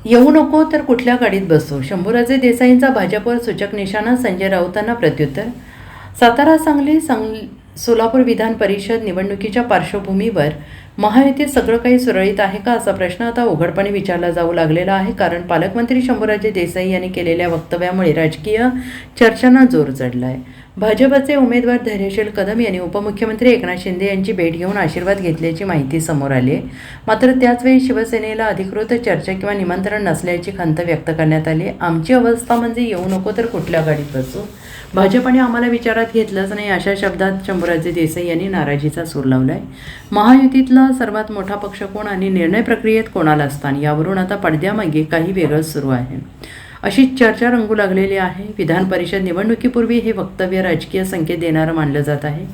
येऊ नको तर कुठल्या गाडीत बसू, शंभूराजे देसाईंचा भाजपवर सूचक निशाणा, संजय राऊतांना प्रत्युत्तर. सातारा, सांगली, सोलापूर विधान परिषद निवडणुकीच्या पार्श्वभूमीवर महायुतीत सगळं काही सुरळीत आहे का असा प्रश्न आता उघडपणे विचारला जाऊ लागलेला आहे. कारण पालकमंत्री शंभूराजे देसाई यांनी केलेल्या वक्तव्यामुळे राजकीय चर्चांना जोर चढला आहे. भाजपचे उमेदवार धैर्यशील कदम यांनी उपमुख्यमंत्री एकनाथ शिंदे यांची भेट घेऊन आशीर्वाद घेतल्याची माहिती समोर आली आहे. मात्र त्याचवेळी शिवसेनेला अधिकृत चर्चा किंवा निमंत्रण नसल्याची खंत व्यक्त करण्यात आली. आमची अवस्था म्हणजे येऊ नको तर कुठल्या गाडीत बसू, भाजपने आम्हाला विचारात घेतलंच नाही अशा शब्दात शंभूराजे देसाई यांनी नाराजीचा सूर लावला आहे. महायुतीतला सर्वात मोठा पक्ष कोण आणि निर्णय प्रक्रियेत कोणाला स्थान, यावरून आता पडद्यामागे काही वेगळंच सुरू आहे अशी चर्चा रंगू लागलेली आहे. विधान परिषद निवडणुकीपूर्वी हे वक्तव्य राजकीय संकेत देणारं मानलं जात आहे.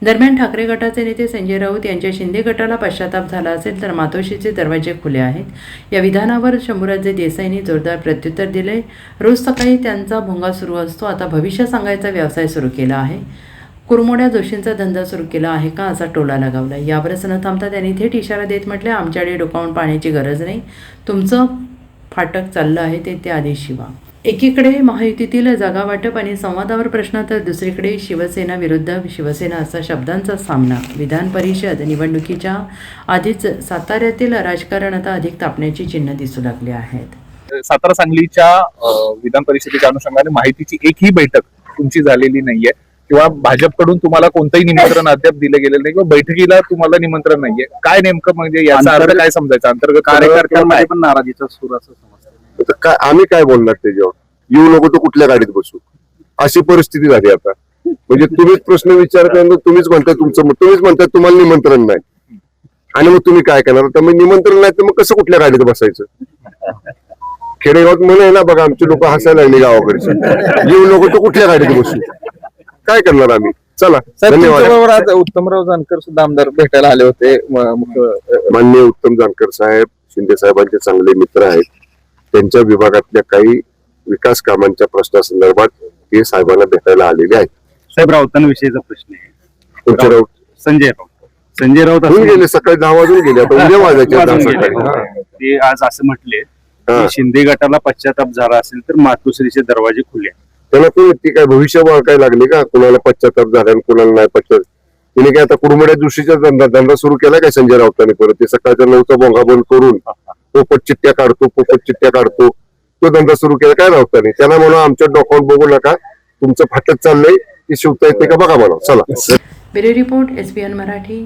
दरम्यान ठाकरे गटाचे नेते संजय राऊत यांच्या शिंदे गटाला पश्चाताप झाला असेल तर मातोश्रीचे दरवाजे खुले आहेत. या विधानावर शंभूराजे देसाईंनी जोरदार प्रत्युत्तर दिले. रोज सकाळी त्यांचा भोंगा सुरू असतो. आता भविष्य सांगायचा व्यवसाय सुरू केला आहे. कुरमोड्या जोशींचा धंदा सुरू केला आहे का असा टोला लगावला. यावरच न थांबता त्यांनी थेट इशारा देत म्हटले, आमच्याकडे डोकावून पाहण्याची गरज नाही, तुमचं फाटक चाललं आहे ते आधी शिवा. एकीकडे महायुतीतील जागा वाटप आणि संवादावर प्रश्न तर दुसरीकडे शिवसेना विरुद्ध शिवसेना असा शब्दांचा सामना. विधान परिषद निवडणुकीच्या आधीच साताऱ्यातील राजकारण आता अधिक तापण्याची चिन्ह दिसू लागली आहेत. सातारा सांगलीच्या विधान परिषदेच्या अनुषंगाने माहितीची एकही बैठक तुमची झालेली नाहीये किंवा भाजपकडून तुम्हाला कोणतंही निमंत्रण अद्याप दिलं गेलेलं नाही किंवा बैठकीला तुम्हाला निमंत्रण नाहीये. काय नेमकं म्हणजे याचा अर्थ काय समजायचा? अंतर्गत कार्यकर्त्यांमध्ये पण नाराजीचा सूर असं समजतं. काय आम्ही काय बोलणार त्याच्यावर? येऊ नको तर कुठल्या गाडीत बसू, अशी परिस्थिती झाली आता. म्हणजे तुम्हीच प्रश्न विचारता, तुम्हीच म्हणताय तुम्हाला निमंत्रण नाही आणि मग तुम्ही काय करणार? तर मग निमंत्रण नाही तर मग कसं कुठल्या गाडीत बसायचं? खेडेगावात म्हणे ना बघा, आमचे लोक हसायला लागले गावाकडचे, येऊ नको तर कुठल्या गाडीत बसू, काय करणार आम्ही? चला, धन्यवाद. आज उत्तमराव जानकर सुद्धा आमदार भेटायला आले होते. माननीय उत्तम जानकर साहेब शिंदे साहेबांचे चांगले मित्र आहेत. त्यांच्या विभागातल्या काही विकास कामांच्या प्रश्नासंदर्भात ते साहेबांना भेटायला आलेले आहेत. साहेब, राऊतांविषयीचा प्रश्न आहे. तुमचे राऊत संजय राऊत होऊन गेले, सकाळी 10 वाजून गेले, आता उद्या वाजायचे सकाळी. ते आज असं म्हटले की शिंदे गटाला पश्चाताप झाला असेल तर मातोश्रीचे दरवाजे खुले. त्याला कोण ती काय भविष्य काय लागले का? कुणाला पश्चाताप झाला आणि कुणाला नाही पश्चाताप? तिने काय आता कुरमड्या जोशीचा धंदा सुरू केला काय संजय राऊतांनी? परत ते सकाळच्या 9चा भोंगा बंद करून पोपट चिठ्ठ्या काढतो तो धंदा सुरू केला काय राऊतांनी? त्यांना म्हणा आमच्या डोकावून बघू नका, तुमचं फाटक चाललंय, ते शिवता येते का बघा म्हणा. चला. Bureau report, SBN Marathi.